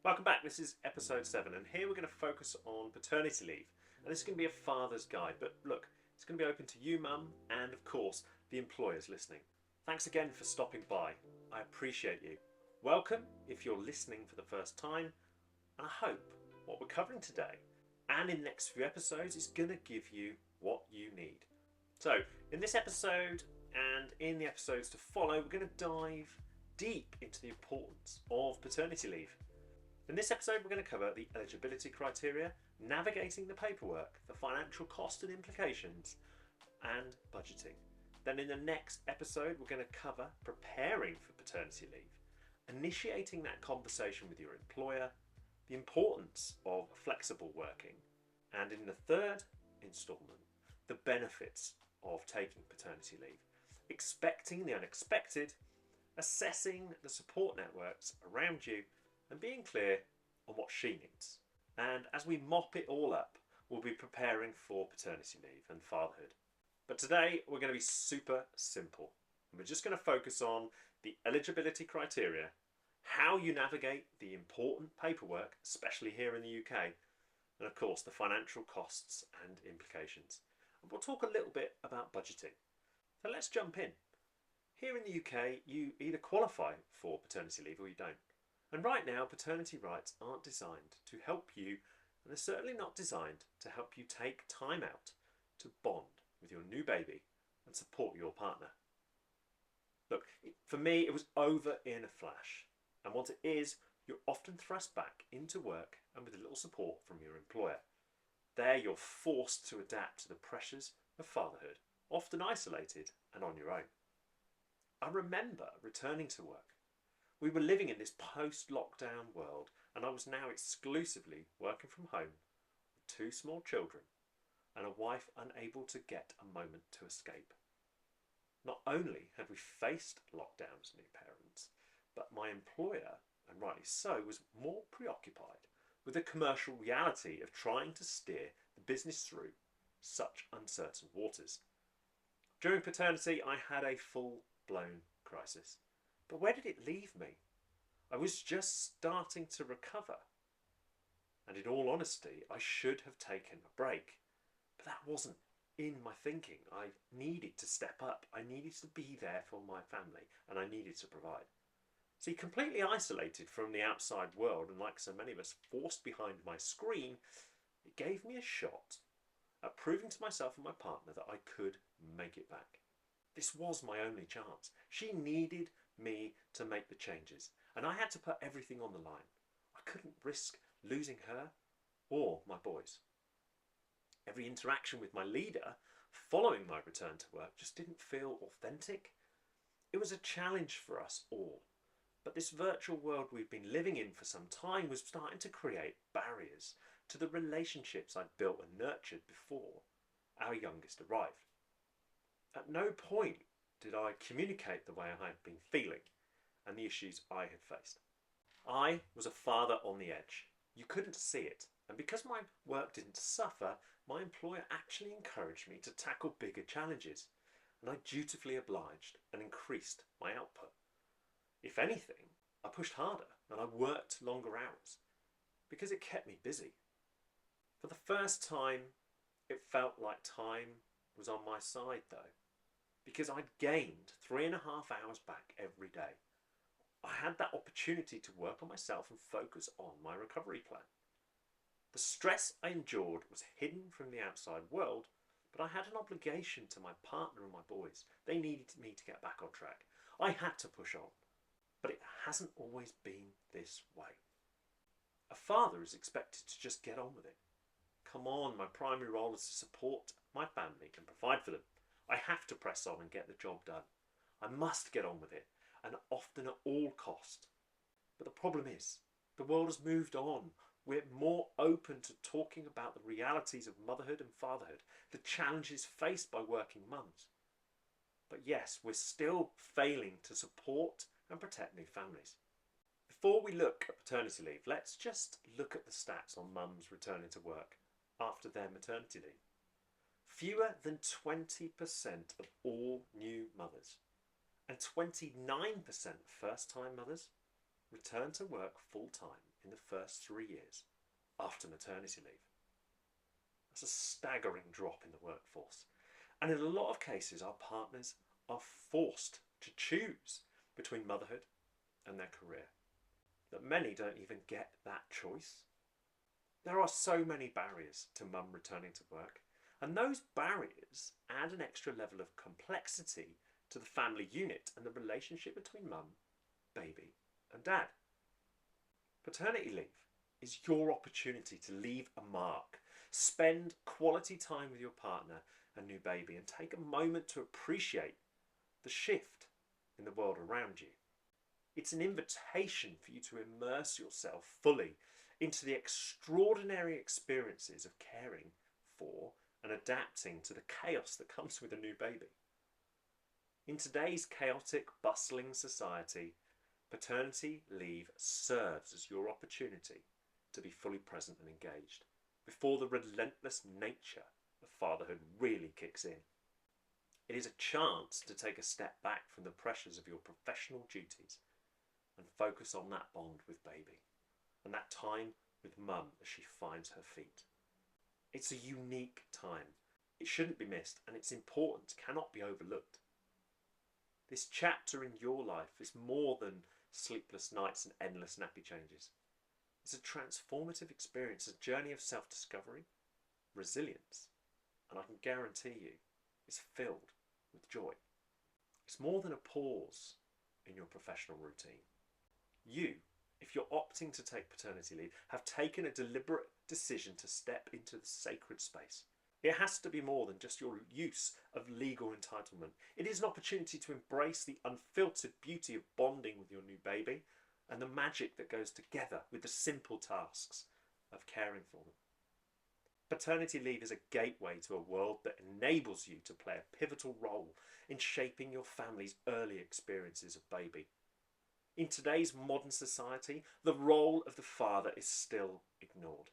Welcome back. This is episode 7, and here we're going to focus on paternity leave. And this is going to be a father's guide, but look, it's going to be open to you, mum, and of course, the employers listening. Thanks again for stopping by. I appreciate you. Welcome if you're listening for the first time, and I hope what we're covering today and in the next few episodes is going to give you what you need. So, in this episode and in the episodes to follow, we're going to dive deep into the importance of paternity leave. In this episode, we're going to cover the eligibility criteria, navigating the paperwork, the financial cost and implications, and budgeting. Then in the next episode, we're going to cover preparing for paternity leave, initiating that conversation with your employer, the importance of flexible working, and in the third installment, the benefits of taking paternity leave, expecting the unexpected, assessing the support networks around you, and being clear on what she needs. And as we mop it all up, we'll be preparing for paternity leave and fatherhood. But today we're going to be super simple. We're just going to focus on the eligibility criteria, how you navigate the important paperwork, especially here in the UK, and of course the financial costs and implications. And we'll talk a little bit about budgeting. So let's jump in. Here in the UK, you either qualify for paternity leave or you don't. And right now, paternity rights aren't designed to help you, and they're certainly not designed to help you take time out to bond with your new baby and support your partner. Look, for me, it was over in a flash. And once it is, you're often thrust back into work and with a little support from your employer. There, you're forced to adapt to the pressures of fatherhood, often isolated and on your own. I remember returning to work. We were living in this post-lockdown world, and I was now exclusively working from home with 2 small children and a wife unable to get a moment to escape. Not only had we faced lockdown as new parents, but my employer, and rightly so, was more preoccupied with the commercial reality of trying to steer the business through such uncertain waters. During paternity, I had a full-blown crisis. But where did it leave me? I was just starting to recover. And in all honesty, I should have taken a break. But that wasn't in my thinking. I needed to step up. I needed to be there for my family, and I needed to provide. See, completely isolated from the outside world, and like so many of us, forced behind my screen, it gave me a shot at proving to myself and my partner that I could make it back. This was my only chance. She needed me to make the changes, and I had to put everything on the line. I couldn't risk losing her or my boys. Every interaction with my leader following my return to work just didn't feel authentic. It was a challenge for us all, but this virtual world we've been living in for some time was starting to create barriers to the relationships I'd built and nurtured before our youngest arrived. At no point did I communicate the way I had been feeling and the issues I had faced. I was a father on the edge. You couldn't see it, and because my work didn't suffer, my employer actually encouraged me to tackle bigger challenges, and I dutifully obliged and increased my output. If anything, I pushed harder and I worked longer hours because it kept me busy. For the first time, it felt like time was on my side though, because I'd gained 3.5 hours back every day. I had that opportunity to work on myself and focus on my recovery plan. The stress I endured was hidden from the outside world, but I had an obligation to my partner and my boys. They needed me to get back on track. I had to push on, but it hasn't always been this way. A father is expected to just get on with it. Come on, my primary role is to support my family and provide for them. I have to press on and get the job done. I must get on with it, and often at all cost. But the problem is, the world has moved on. We're more open to talking about the realities of motherhood and fatherhood, the challenges faced by working mums. But yes, we're still failing to support and protect new families. Before we look at paternity leave, let's just look at the stats on mums returning to work after their maternity leave. Fewer than 20% of all new mothers and 29% first-time mothers return to work full-time in the first 3 years after maternity leave. That's a staggering drop in the workforce. And in a lot of cases, our partners are forced to choose between motherhood and their career. That many don't even get that choice. There are so many barriers to mum returning to work, and those barriers add an extra level of complexity to the family unit and the relationship between mum, baby and dad. Paternity leave is your opportunity to leave a mark, spend quality time with your partner and new baby, and take a moment to appreciate the shift in the world around you. It's an invitation for you to immerse yourself fully into the extraordinary experiences of caring for and adapting to the chaos that comes with a new baby. In today's chaotic, bustling society, paternity leave serves as your opportunity to be fully present and engaged before the relentless nature of fatherhood really kicks in. It is a chance to take a step back from the pressures of your professional duties and focus on that bond with baby and that time with mum as she finds her feet. It's a unique time. It shouldn't be missed, and its importance cannot be overlooked. This chapter in your life is more than sleepless nights and endless nappy changes. It's a transformative experience, a journey of self-discovery, resilience, and I can guarantee you it's filled with joy. It's more than a pause in your professional routine. You, if you're opting to take paternity leave, have taken a deliberate decision to step into the sacred space. It has to be more than just your use of legal entitlement. It is an opportunity to embrace the unfiltered beauty of bonding with your new baby and the magic that goes together with the simple tasks of caring for them. Paternity leave is a gateway to a world that enables you to play a pivotal role in shaping your family's early experiences of baby. In today's modern society, the role of the father is still ignored.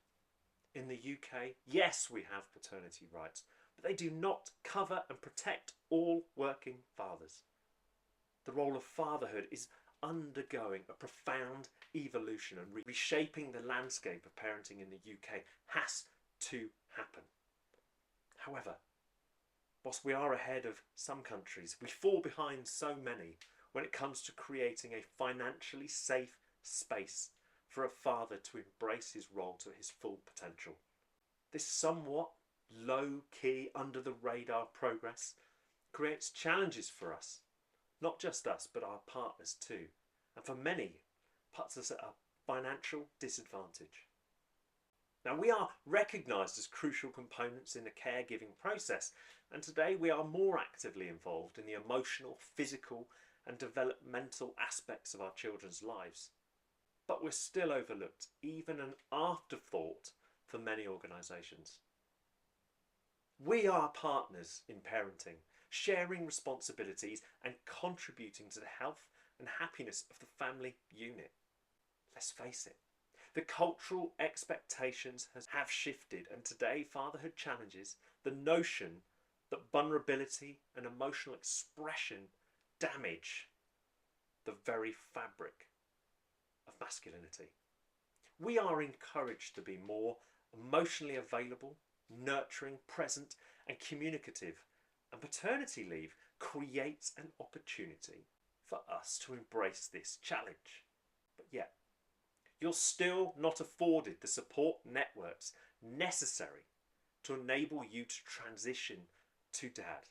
In the UK, yes, we have paternity rights, but they do not cover and protect all working fathers. The role of fatherhood is undergoing a profound evolution, and reshaping the landscape of parenting in the UK has to happen. However, whilst we are ahead of some countries, we fall behind so many when it comes to creating a financially safe space for a father to embrace his role to his full potential. This somewhat low-key, under-the-radar progress creates challenges for us, not just us, but our partners too, and for many, puts us at a financial disadvantage. Now, we are recognised as crucial components in the caregiving process, and today we are more actively involved in the emotional, physical and developmental aspects of our children's lives. But we're still overlooked, even an afterthought for many organisations. We are partners in parenting, sharing responsibilities and contributing to the health and happiness of the family unit. Let's face it, the cultural expectations have shifted, and today fatherhood challenges the notion that vulnerability and emotional expression damage the very fabric of masculinity. We are encouraged to be more emotionally available, nurturing, present and communicative, and paternity leave creates an opportunity for us to embrace this challenge. But yet, you're still not afforded the support networks necessary to enable you to transition to dad.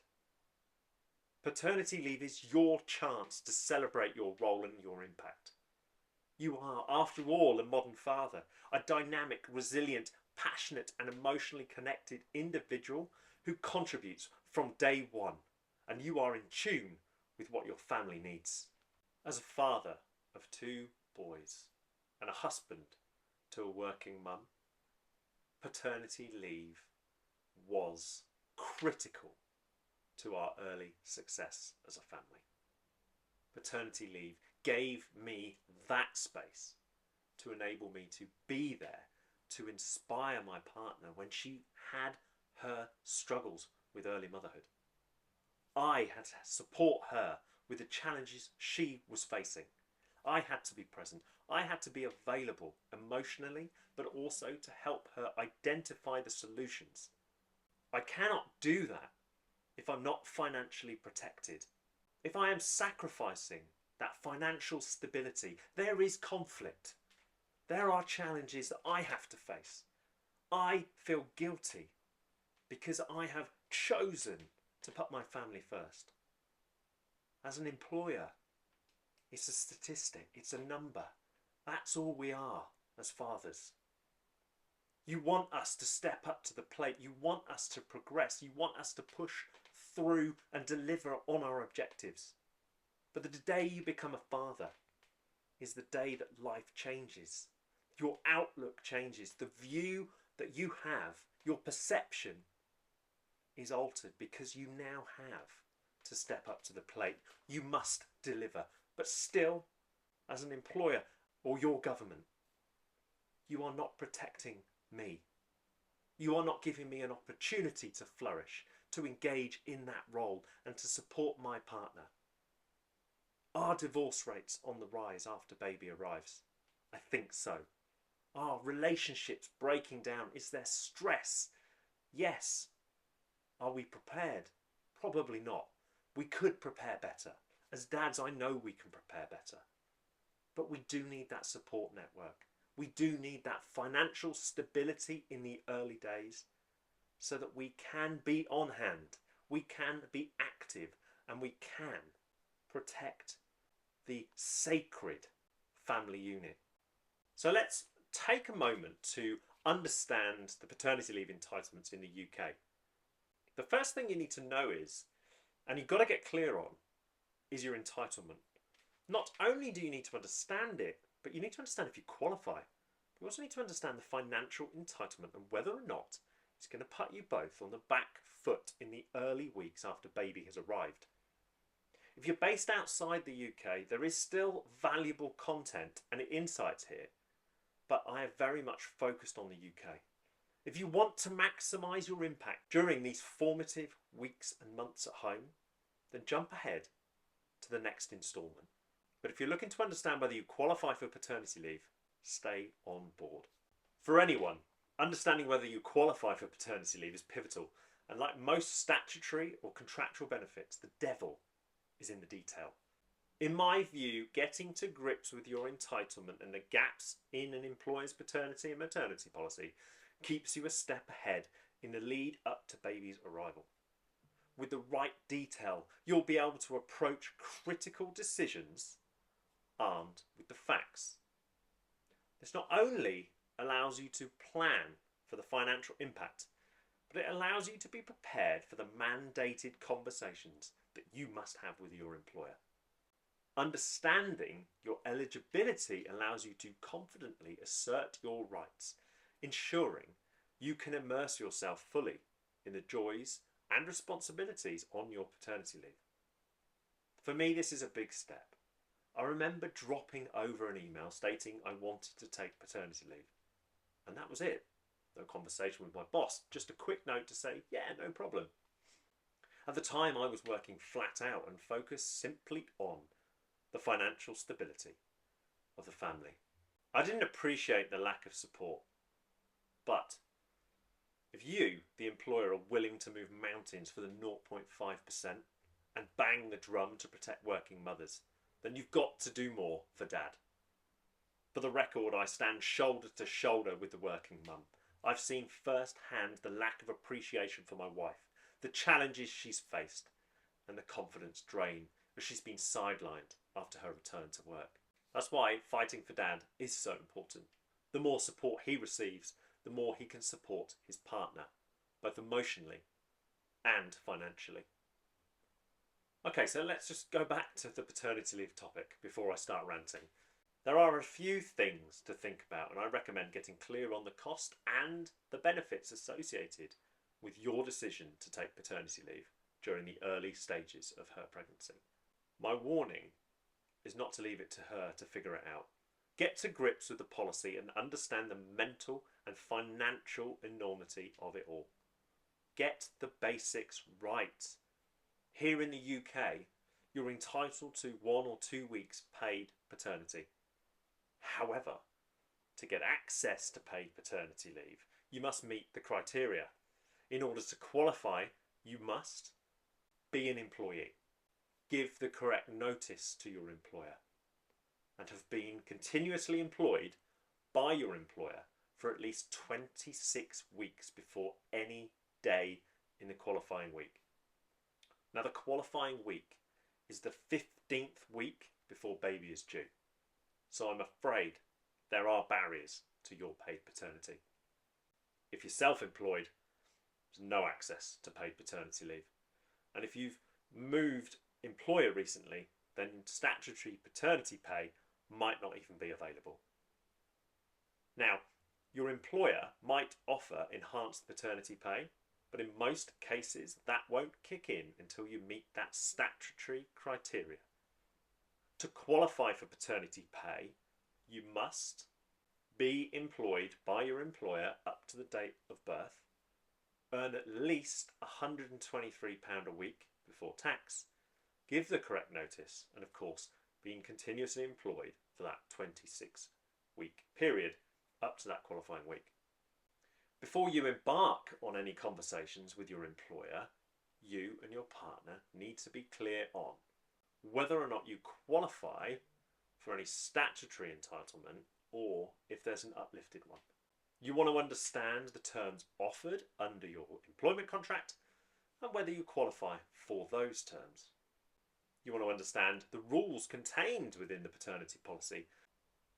Paternity leave is your chance to celebrate your role and your impact. You are, after all, a modern father, a dynamic, resilient, passionate and emotionally connected individual who contributes from day one, and you are in tune with what your family needs. As a father of 2 boys and a husband to a working mum, paternity leave was critical to our early success as a family. Paternity leave gave me that space to enable me to be there, to inspire my partner when she had her struggles with early motherhood. I had to support her with the challenges she was facing. I had to be present. I had to be available emotionally, but also to help her identify the solutions. I cannot do that if I'm not financially protected. If I am sacrificing that financial stability, there is conflict. There are challenges that I have to face. I feel guilty because I have chosen to put my family first. As an employer, it's a statistic, it's a number. That's all we are as fathers. You want us to step up to the plate. You want us to progress. You want us to push through and deliver on our objectives. But the day you become a father is the day that life changes. Your outlook changes. The view that you have, your perception is altered because you now have to step up to the plate. You must deliver. But still, as an employer or your government, you are not protecting me. You are not giving me an opportunity to flourish, to engage in that role and to support my partner. Are divorce rates on the rise after baby arrives? I think so. Are relationships breaking down? Is there stress? Yes. Are we prepared? Probably not. We could prepare better. As dads, I know we can prepare better. But we do need that support network. We do need that financial stability in the early days so that we can be on hand, we can be active, and we can protect the sacred family unit. So let's take a moment to understand the paternity leave entitlements in the UK. The first thing you need to know is, and you've got to get clear on, is your entitlement. Not only do you need to understand it, but you need to understand if you qualify. You also need to understand the financial entitlement and whether or not it's going to put you both on the back foot in the early weeks after baby has arrived. If you're based outside the UK, there is still valuable content and insights here, but I have very much focused on the UK. If you want to maximise your impact during these formative weeks and months at home, then jump ahead to the next instalment. But if you're looking to understand whether you qualify for paternity leave, stay on board. For anyone, understanding whether you qualify for paternity leave is pivotal, and like most statutory or contractual benefits, the devil is in the detail. In my view, getting to grips with your entitlement and the gaps in an employer's paternity and maternity policy keeps you a step ahead in the lead up to baby's arrival. With the right detail, you'll be able to approach critical decisions armed with the facts. This not only allows you to plan for the financial impact, but it allows you to be prepared for the mandated conversations that you must have with your employer. Understanding your eligibility allows you to confidently assert your rights, ensuring you can immerse yourself fully in the joys and responsibilities on your paternity leave. For me, this is a big step. I remember dropping over an email stating I wanted to take paternity leave. And that was it. No conversation with my boss, just a quick note to say, yeah, no problem. At the time, I was working flat out and focused simply on the financial stability of the family. I didn't appreciate the lack of support. But if you, the employer, are willing to move mountains for the 0.5% and bang the drum to protect working mothers, then you've got to do more for Dad. For the record, I stand shoulder to shoulder with the working mum. I've seen firsthand the lack of appreciation for my wife, the challenges she's faced, and the confidence drain as she's been sidelined after her return to work. That's why fighting for Dad is so important. The more support he receives, the more he can support his partner, both emotionally and financially. Okay, so let's just go back to the paternity leave topic before I start ranting. There are a few things to think about, and I recommend getting clear on the cost and the benefits associated with your decision to take paternity leave during the early stages of her pregnancy. My warning is not to leave it to her to figure it out. Get to grips with the policy and understand the mental and financial enormity of it all. Get the basics right. Here in the UK, you're entitled to 1 or 2 weeks paid paternity. However, to get access to paid paternity leave, you must meet the criteria. In order to qualify, you must be an employee, give the correct notice to your employer, and have been continuously employed by your employer for at least 26 weeks before any day in the qualifying week. Now, the qualifying week is the 15th week before baby is due. So I'm afraid there are barriers to your paid paternity. If you're self-employed, there's no access to paid paternity leave. And if you've moved employer recently, then statutory paternity pay might not even be available. Now, your employer might offer enhanced paternity pay, but in most cases that won't kick in until you meet that statutory criteria. To qualify for paternity pay, you must be employed by your employer up to the date of birth, earn at least £123 a week before tax, give the correct notice, and of course being continuously employed for that 26-week period up to that qualifying week. Before you embark on any conversations with your employer, you and your partner need to be clear on whether or not you qualify for any statutory entitlement or if there's an uplifted one. You want to understand the terms offered under your employment contract and whether you qualify for those terms. You want to understand the rules contained within the paternity policy.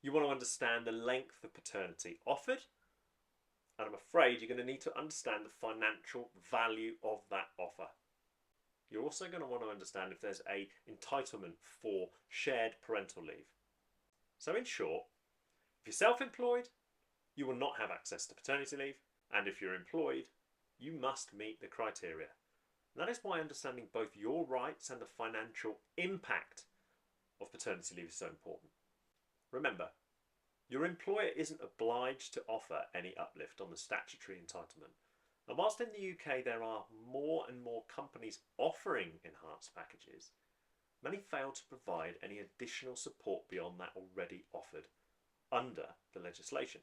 You want to understand the length of paternity offered, and I'm afraid you're going to need to understand the financial value of that offer. You're also going to want to understand if there's an entitlement for shared parental leave. So in short, if you're self-employed, you will not have access to paternity leave, and if you're employed, you must meet the criteria. And that is why understanding both your rights and the financial impact of paternity leave is so important. Remember, your employer isn't obliged to offer any uplift on the statutory entitlement. And whilst in the UK there are more and more companies offering enhanced packages, many fail to provide any additional support beyond that already offered under the legislation.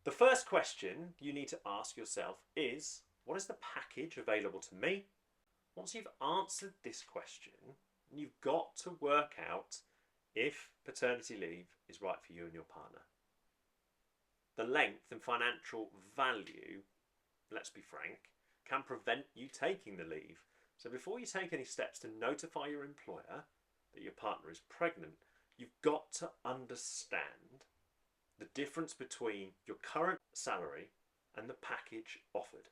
The first question you need to ask yourself is, what is the package available to me? Once you've answered this question, you've got to work out if paternity leave is right for you and your partner. The length and financial value, let's be frank, can prevent you taking the leave. So before you take any steps to notify your employer that your partner is pregnant, you've got to understand the difference between your current salary and the package offered.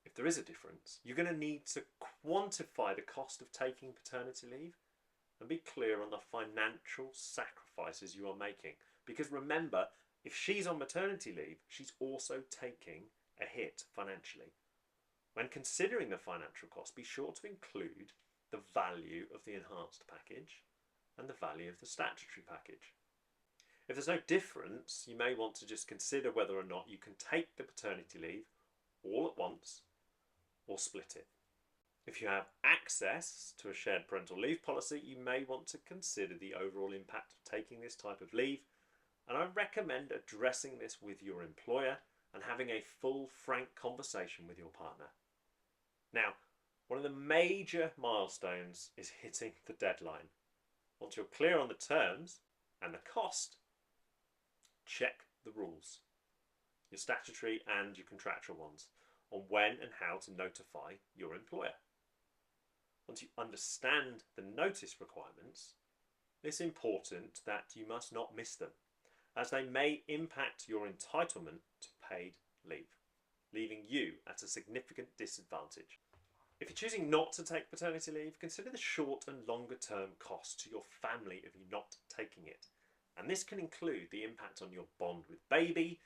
If there is a difference, you're going to need to quantify the cost of taking paternity leave and be clear on the financial sacrifices you are making. Because remember, if she's on maternity leave, she's also taking a hit financially. When considering the financial cost, be sure to include the value of the enhanced package and the value of the statutory package. If there's no difference, you may want to just consider whether or not you can take the paternity leave all at once or split it. If you have access to a shared parental leave policy, you may want to consider the overall impact of taking this type of leave, and I recommend addressing this with your employer and having a full, frank conversation with your partner. Now, one of the major milestones is hitting the deadline. Once you're clear on the terms and the cost, check the rules, your statutory and your contractual ones, on when and how to notify your employer. Once you understand the notice requirements, it's important that you must not miss them, as they may impact your entitlement to paid leave, leaving you at a significant disadvantage. If you're choosing not to take paternity leave, consider the short and longer term cost to your family of you not taking it. And this can include the impact on your bond with baby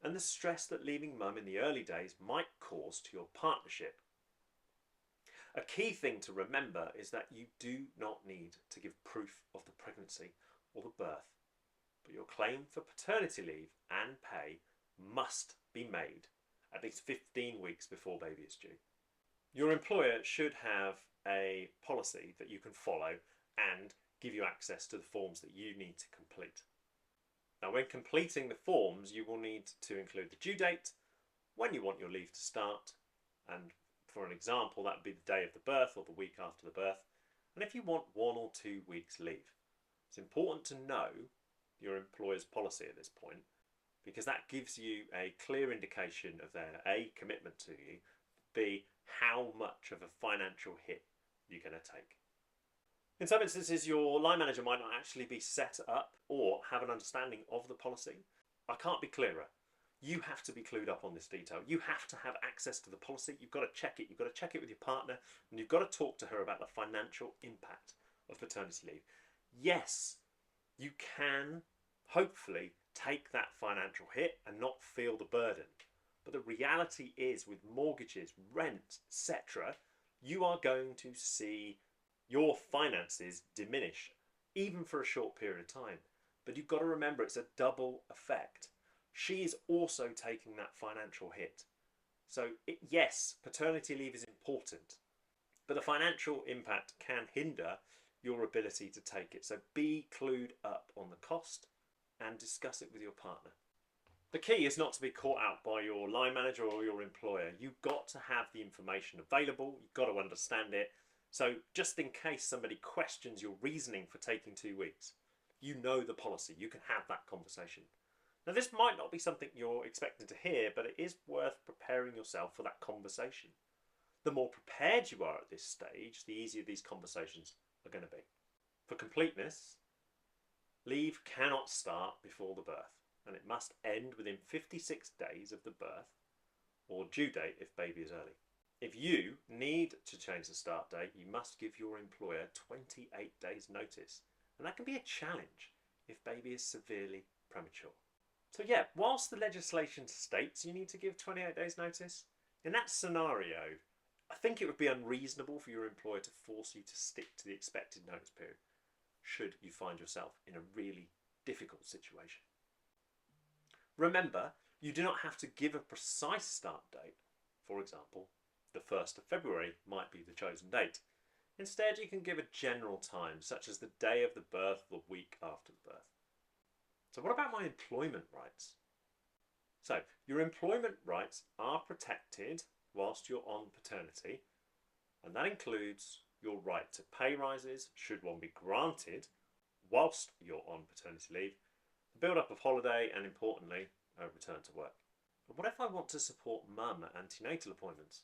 and the stress that leaving mum in the early days might cause to your partnership. A key thing to remember is that you do not need to give proof of the pregnancy or the birth, but your claim for paternity leave and pay must be made at least 15 weeks before baby is due. Your employer should have a policy that you can follow, and give you access to the forms that you need to complete. Now, when completing the forms, you will need to include the due date, when you want your leave to start, and for an example, that would be the day of the birth or the week after the birth, and if you want 1 or 2 weeks leave. It's important to know your employer's policy at this point, because that gives you a clear indication of their A, commitment to you, B, how much of a financial hit you're going to take. In some instances, your line manager might not actually be set up or have an understanding of the policy. I can't be clearer. You have to be clued up on this detail. You have to have access to the policy. You've got to check it. You've got to check it with your partner, and you've got to talk to her about the financial impact of paternity leave. Yes, you can hopefully take that financial hit and not feel the burden. But the reality is, with mortgages, rent, etc., you are going to see your finances diminish, even for a short period of time. But you've got to remember, it's a double effect. She is also taking that financial hit. So yes, paternity leave is important, but the financial impact can hinder your ability to take it. So be clued up on the cost and discuss it with your partner. The key is not to be caught out by your line manager or your employer. You've got to have the information available. You've got to understand it. So just in case somebody questions your reasoning for taking 2 weeks, you know the policy. You can have that conversation. Now, this might not be something you're expecting to hear, but it is worth preparing yourself for that conversation. The more prepared you are at this stage, the easier these conversations are going to be. For completeness, leave cannot start before the birth, and it must end within 56 days of the birth or due date if baby is early. If you need to change the start date, you must give your employer 28 days notice, and that can be a challenge if baby is severely premature. So yeah, whilst the legislation states you need to give 28 days notice, in that scenario, I think it would be unreasonable for your employer to force you to stick to the expected notice period, should you find yourself in a really difficult situation. Remember, you do not have to give a precise start date. For example, the 1st of February might be the chosen date. Instead, you can give a general time, such as the day of the birth or the week after the birth. So what about my employment rights? So your employment rights are protected whilst you're on paternity, and that includes your right to pay rises, should one be granted, whilst you're on paternity leave, the build-up of holiday, and importantly, a return to work. But what if I want to support mum at antenatal appointments?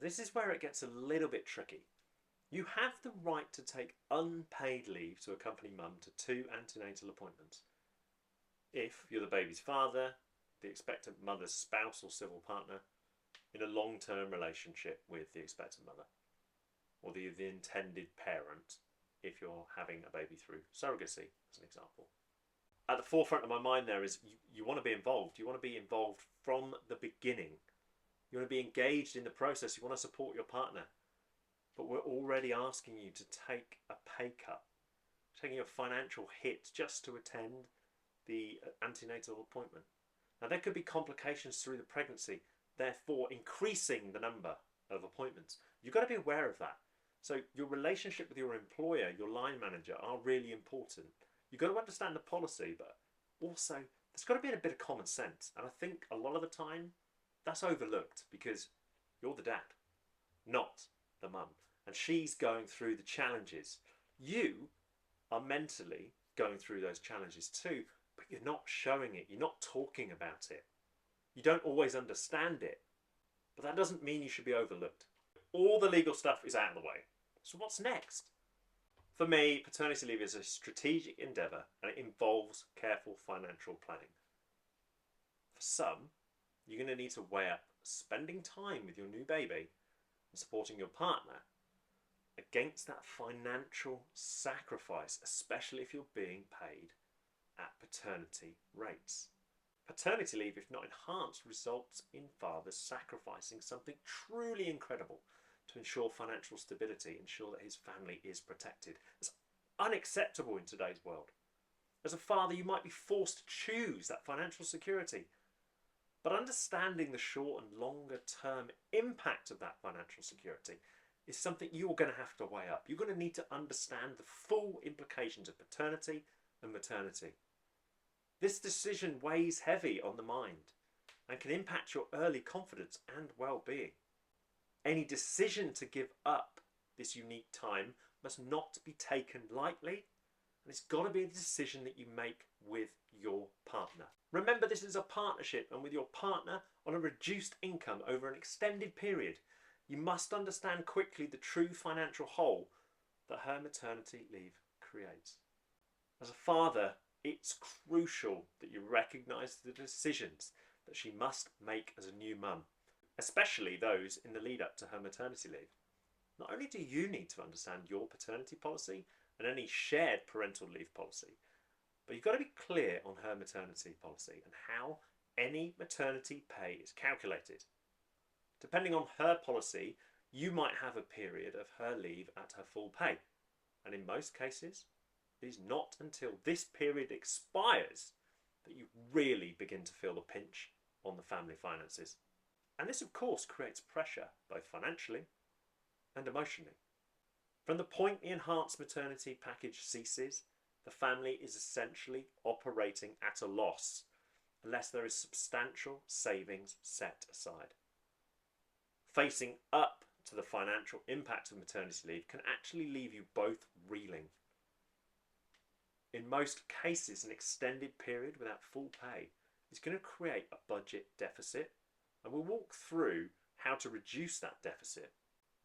This is where it gets a little bit tricky. You have the right to take unpaid leave to accompany mum to 2 antenatal appointments. If you're the baby's father, the expectant mother's spouse or civil partner, in a long-term relationship with the expectant mother, or the intended parent if you're having a baby through surrogacy, as an example. At the forefront of my mind there is you want to be involved. You want to be involved from the beginning. You want to be engaged in the process. You want to support your partner. But we're already asking you to take a pay cut, taking a financial hit just to attend the antenatal appointment. Now, there could be complications through the pregnancy, therefore increasing the number of appointments. You've got to be aware of that. So your relationship with your employer, your line manager, are really important. You've got to understand the policy, but also there's got to be a bit of common sense. And I think a lot of the time that's overlooked because you're the dad, not the mum. And she's going through the challenges. You are mentally going through those challenges too, but you're not showing it. You're not talking about it. You don't always understand it. But that doesn't mean you should be overlooked. All the legal stuff is out of the way. So what's next? For me, paternity leave is a strategic endeavour and it involves careful financial planning. For some, you're going to need to weigh up spending time with your new baby and supporting your partner against that financial sacrifice, especially if you're being paid at paternity rates. Paternity leave, if not enhanced, results in fathers sacrificing something truly incredible to ensure financial stability, ensure that his family is protected. It's unacceptable in today's world. As a father, you might be forced to choose that financial security, but understanding the short and longer term impact of that financial security is something you're going to have to weigh up. You're going to need to understand the full implications of paternity and maternity. This decision weighs heavy on the mind and can impact your early confidence and well-being. Any decision to give up this unique time must not be taken lightly, and it's got to be a decision that you make with your partner. Remember, this is a partnership, and with your partner on a reduced income over an extended period, you must understand quickly the true financial hole that her maternity leave creates. As a father, it's crucial that you recognise the decisions that she must make as a new mum, especially those in the lead up to her maternity leave. Not only do you need to understand your paternity policy and any shared parental leave policy, but you've got to be clear on her maternity policy and how any maternity pay is calculated. Depending on her policy, you might have a period of her leave at her full pay, and in most cases, it is not until this period expires that you really begin to feel the pinch on the family finances. And this, of course, creates pressure, both financially and emotionally. From the point the enhanced maternity package ceases, the family is essentially operating at a loss unless there is substantial savings set aside. Facing up to the financial impact of maternity leave can actually leave you both reeling. In most cases, an extended period without full pay is going to create a budget deficit, and we'll walk through how to reduce that deficit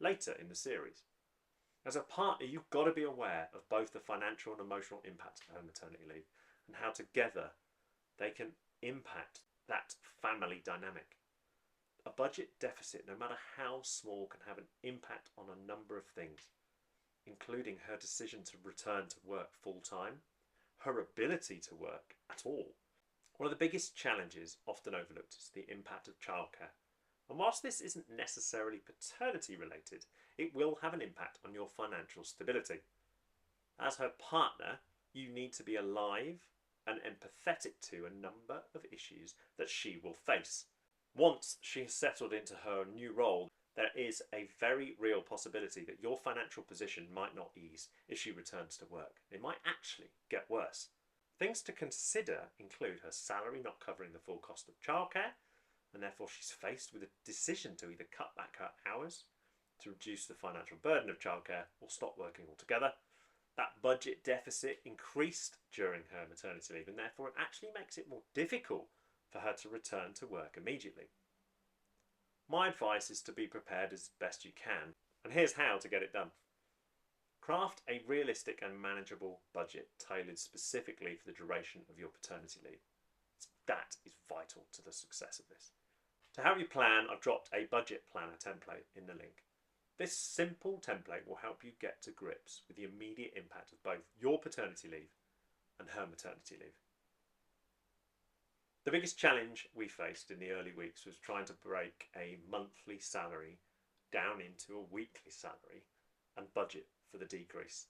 later in the series. As a partner, you've got to be aware of both the financial and emotional impact of her maternity leave and how together they can impact that family dynamic. A budget deficit, no matter how small, can have an impact on a number of things, including her decision to return to work full-time, her ability to work at all. One of the biggest challenges often overlooked is the impact of childcare. And whilst this isn't necessarily paternity related, it will have an impact on your financial stability. As her partner, you need to be alive and empathetic to a number of issues that she will face. Once she has settled into her new role, there is a very real possibility that your financial position might not ease if she returns to work. It might actually get worse. Things to consider include her salary not covering the full cost of childcare, and therefore she's faced with a decision to either cut back her hours to reduce the financial burden of childcare or stop working altogether. That budget deficit increased during her maternity leave, and therefore it actually makes it more difficult for her to return to work immediately. My advice is to be prepared as best you can, and here's how to get it done. Craft a realistic and manageable budget tailored specifically for the duration of your paternity leave. That is vital to the success of this. To help you plan, I've dropped a budget planner template in the link. This simple template will help you get to grips with the immediate impact of both your paternity leave and her maternity leave. The biggest challenge we faced in the early weeks was trying to break a monthly salary down into a weekly salary and budget for the decrease.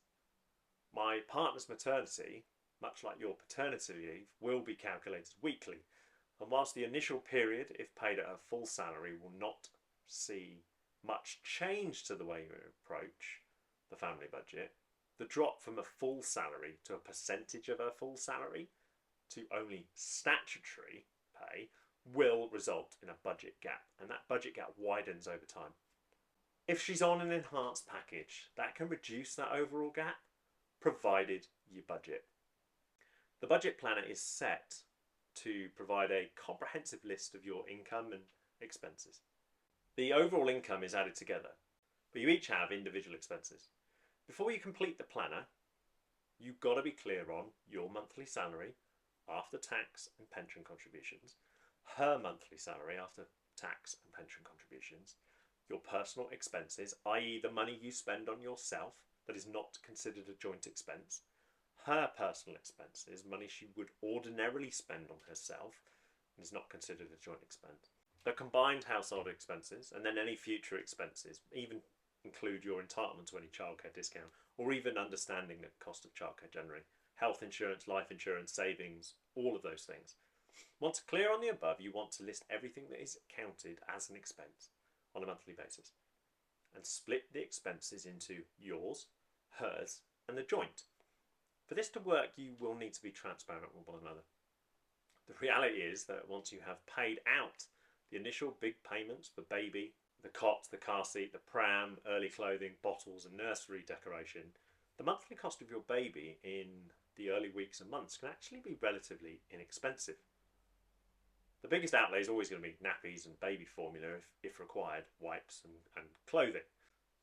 My partner's maternity, much like your paternity leave, will be calculated weekly, and whilst the initial period, if paid at her full salary, will not see much change to the way you approach the family budget, the drop from a full salary to a percentage of her full salary to only statutory pay will result in a budget gap, and that budget gap widens over time. If she's on an enhanced package, that can reduce that overall gap, provided you budget. The budget planner is set to provide a comprehensive list of your income and expenses. The overall income is added together, but you each have individual expenses. Before you complete the planner, you've got to be clear on your monthly salary after tax and pension contributions, her monthly salary after tax and pension contributions, your personal expenses, i.e. the money you spend on yourself that is not considered a joint expense, her personal expenses, money she would ordinarily spend on herself and is not considered a joint expense, the combined household expenses, and then any future expenses, even include your entitlement to any childcare discount, or even understanding the cost of childcare generally, health insurance, life insurance, savings, all of those things. Once clear on the above, you want to list everything that is counted as an expense on a monthly basis. and split the expenses into yours, hers, and the joint. For this to work, you will need to be transparent with one another. The reality is that once you have paid out the initial big payments for baby, the cot, the car seat, the pram, early clothing, bottles, and nursery decoration, the monthly cost of your baby in the early weeks and months can actually be relatively inexpensive. The biggest outlay is always going to be nappies and baby formula, if required, wipes and clothing.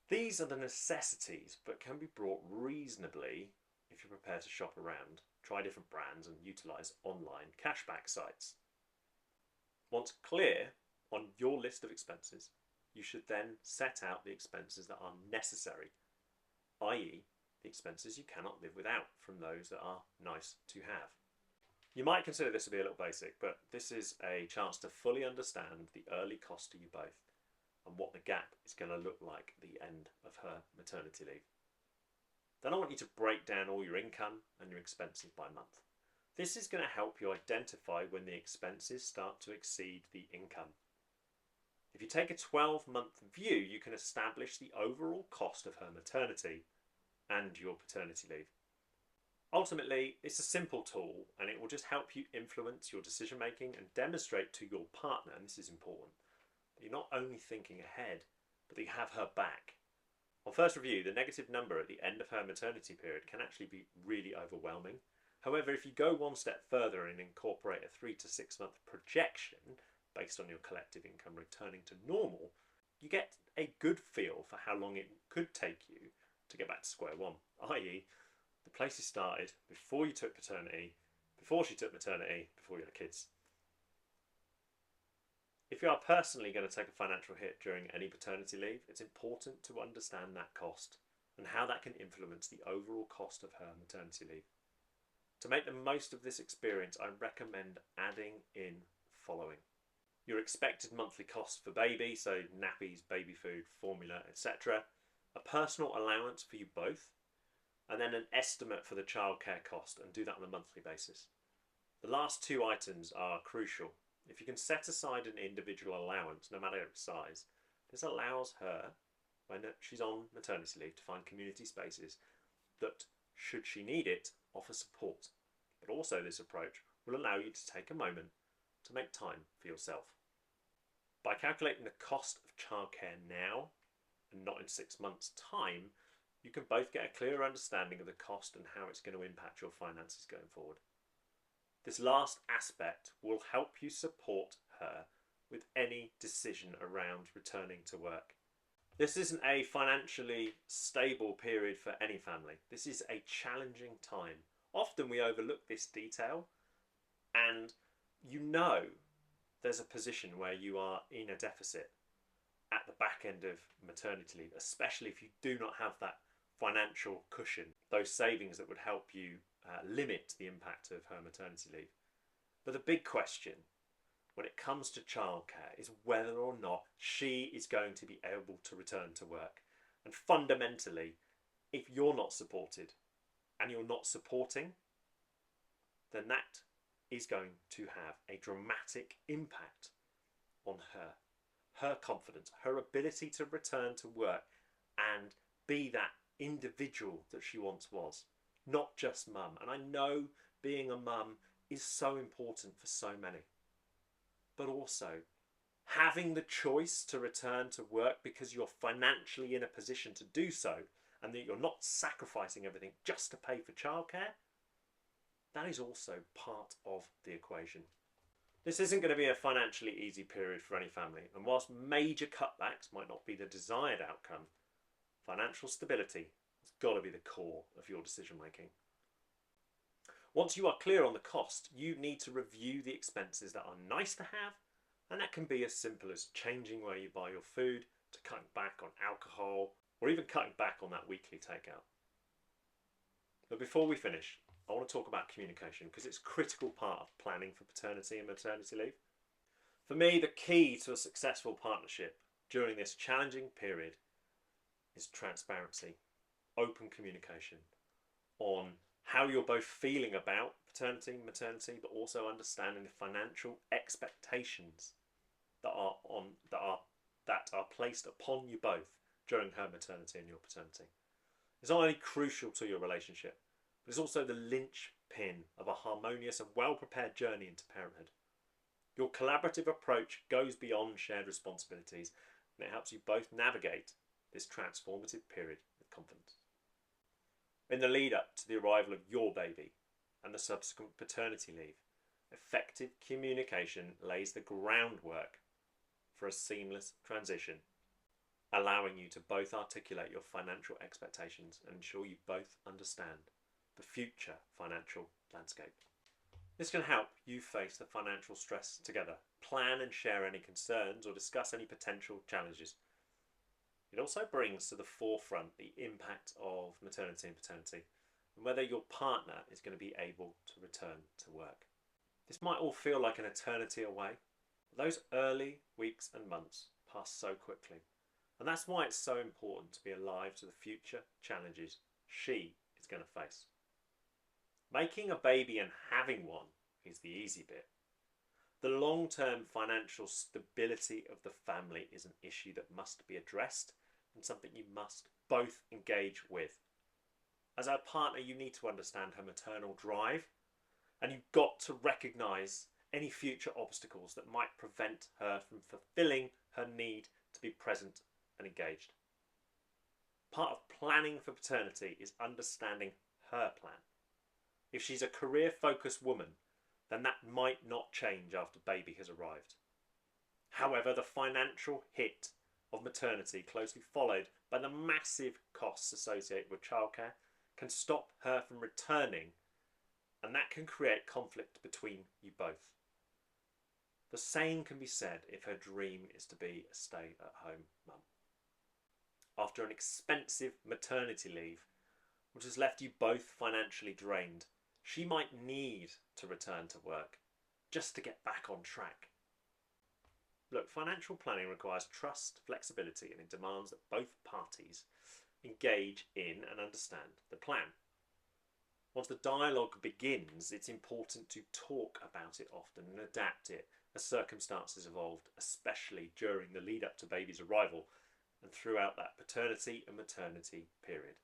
These are the necessities, but can be brought reasonably if you're prepared to shop around, try different brands, and utilise online cashback sites. Once clear on your list of expenses, you should then set out the expenses that are necessary, i.e. the expenses you cannot live without from those that are nice to have. You might consider this to be a little basic, but this is a chance to fully understand the early cost to you both and what the gap is going to look like at the end of her maternity leave. Then I want you to break down all your income and your expenses by month. This is going to help you identify when the expenses start to exceed the income. If you take a 12-month view, you can establish the overall cost of her maternity and your paternity leave. Ultimately, it's a simple tool and it will just help you influence your decision making and demonstrate to your partner, and this is important, that you're not only thinking ahead, but that you have her back. On first review, the negative number at the end of her maternity period can actually be really overwhelming. However, if you go one step further and incorporate a 3 to 6 month projection based on your collective income returning to normal, you get a good feel for how long it could take you to get back to square one, i.e. the place you started before you took paternity, before she took maternity, before you had kids. If you are personally going to take a financial hit during any paternity leave, it's important to understand that cost and how that can influence the overall cost of her maternity leave. To make the most of this experience, I recommend adding in the following. Your expected monthly cost for baby, so nappies, baby food, formula, etc. A personal allowance for you both, and then an estimate for the childcare cost, and do that on a monthly basis. The last two items are crucial. If you can set aside an individual allowance, no matter its size, this allows her, when she's on maternity leave, to find community spaces that, should she need it, offer support. But also this approach will allow you to take a moment to make time for yourself. By calculating the cost of childcare now, and not in 6 months' time, you can both get a clearer understanding of the cost and how it's going to impact your finances going forward. This last aspect will help you support her with any decision around returning to work. This isn't a financially stable period for any family. This is a challenging time. Often we overlook this detail, and you know there's a position where you are in a deficit at the back end of maternity leave, especially if you do not have that financial cushion, those savings that would help you limit the impact of her maternity leave. But the big question when it comes to childcare is whether or not she is going to be able to return to work. And fundamentally, if you're not supported and you're not supporting, then that is going to have a dramatic impact on her confidence, her ability to return to work and be that individual that she once was, not just mum. And I know being a mum is so important for so many, but also having the choice to return to work because you're financially in a position to do so and that you're not sacrificing everything just to pay for childcare, that is also part of the equation. This isn't going to be a financially easy period for any family, and whilst major cutbacks might not be the desired outcome, financial stability has got to be the core of your decision making. Once you are clear on the cost, you need to review the expenses that are nice to have, and that can be as simple as changing where you buy your food, to cutting back on alcohol, or even cutting back on that weekly takeout. But before we finish, I want to talk about communication because it's a critical part of planning for paternity and maternity leave. For me, the key to a successful partnership during this challenging period is transparency, open communication on how you're both feeling about paternity and maternity, but also understanding the financial expectations that are placed upon you both during her maternity and your paternity. It's not only crucial to your relationship, but it's also the linchpin of a harmonious and well-prepared journey into parenthood. Your collaborative approach goes beyond shared responsibilities, and it helps you both navigate this transformative period with confidence. In the lead up to the arrival of your baby and the subsequent paternity leave, effective communication lays the groundwork for a seamless transition, allowing you to both articulate your financial expectations and ensure you both understand the future financial landscape. This can help you face the financial stress together, plan and share any concerns, or discuss any potential challenges. It also brings to the forefront the impact of maternity and paternity, and whether your partner is going to be able to return to work. This might all feel like an eternity away, but those early weeks and months pass so quickly. And that's why it's so important to be alive to the future challenges she is going to face. Making a baby and having one is the easy bit. The long-term financial stability of the family is an issue that must be addressed and something you must both engage with. As a partner, you need to understand her maternal drive, and you've got to recognise any future obstacles that might prevent her from fulfilling her need to be present and engaged. Part of planning for paternity is understanding her plan. If she's a career-focused woman, then that might not change after baby has arrived. However, the financial hit of maternity, closely followed by the massive costs associated with childcare, can stop her from returning, and that can create conflict between you both. The same can be said if her dream is to be a stay-at-home mum. After an expensive maternity leave, which has left you both financially drained, she might need to return to work just to get back on track. Look, financial planning requires trust, flexibility, and it demands that both parties engage in and understand the plan. Once the dialogue begins, it's important to talk about it often and adapt it as circumstances evolved, especially during the lead up to baby's arrival and throughout that paternity and maternity period.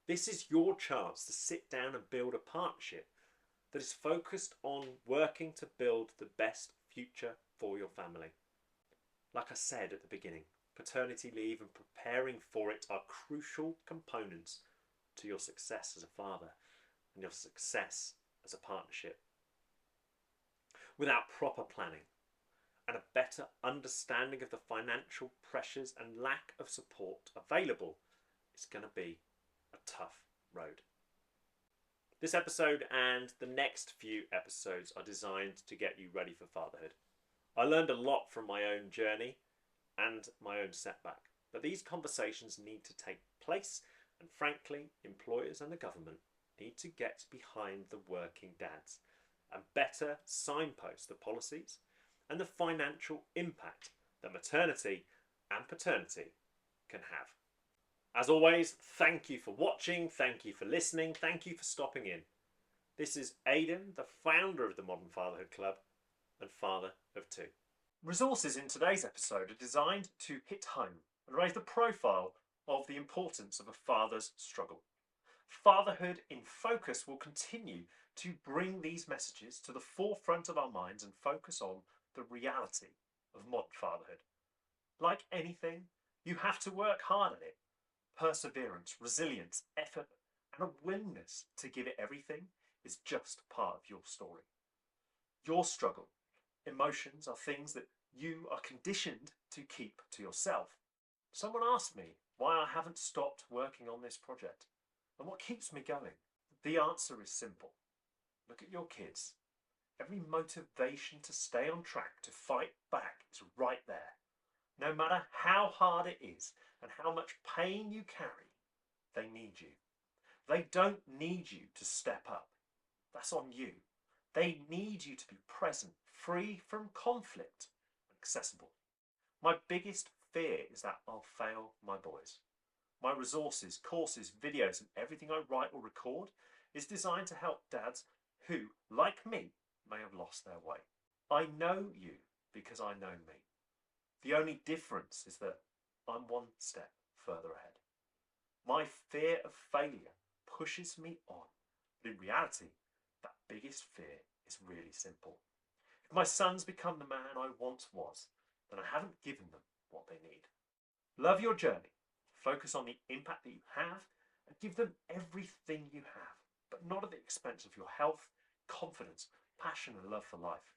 This is your chance to sit down and build a partnership that is focused on working to build the best future for your family. Like I said at the beginning, paternity leave and preparing for it are crucial components to your success as a father and your success as a partnership. Without proper planning and a better understanding of the financial pressures and lack of support available, it's going to be a tough road. This episode and the next few episodes are designed to get you ready for fatherhood. I learned a lot from my own journey and my own setback, but these conversations need to take place, and frankly, employers and the government need to get behind the working dads and better signpost the policies and the financial impact that maternity and paternity can have. As always, thank you for watching, thank you for listening, thank you for stopping in. This is Aidan, the founder of the Modern Fatherhood Club and father of two. Resources in today's episode are designed to hit home and raise the profile of the importance of a father's struggle. Fatherhood in Focus will continue to bring these messages to the forefront of our minds and focus on the reality of modern fatherhood. Like anything, you have to work hard at it. Perseverance, resilience, effort, and a willingness to give it everything is just part of your story. Your struggle, emotions are things that you are conditioned to keep to yourself. Someone asked me why I haven't stopped working on this project and what keeps me going. The answer is simple. Look at your kids. Every motivation to stay on track, to fight back, is right there. No matter how hard it is and how much pain you carry, they need you. They don't need you to step up. That's on you. They need you to be present, free from conflict, and accessible. My biggest fear is that I'll fail my boys. My resources, courses, videos, and everything I write or record is designed to help dads who, like me, may have lost their way. I know you because I know me. The only difference is that I'm one step further ahead. My fear of failure pushes me on, but in reality, that biggest fear is really simple. If my sons become the man I once was, then I haven't given them what they need. Love your journey, focus on the impact that you have, and give them everything you have, but not at the expense of your health, confidence, passion, and love for life.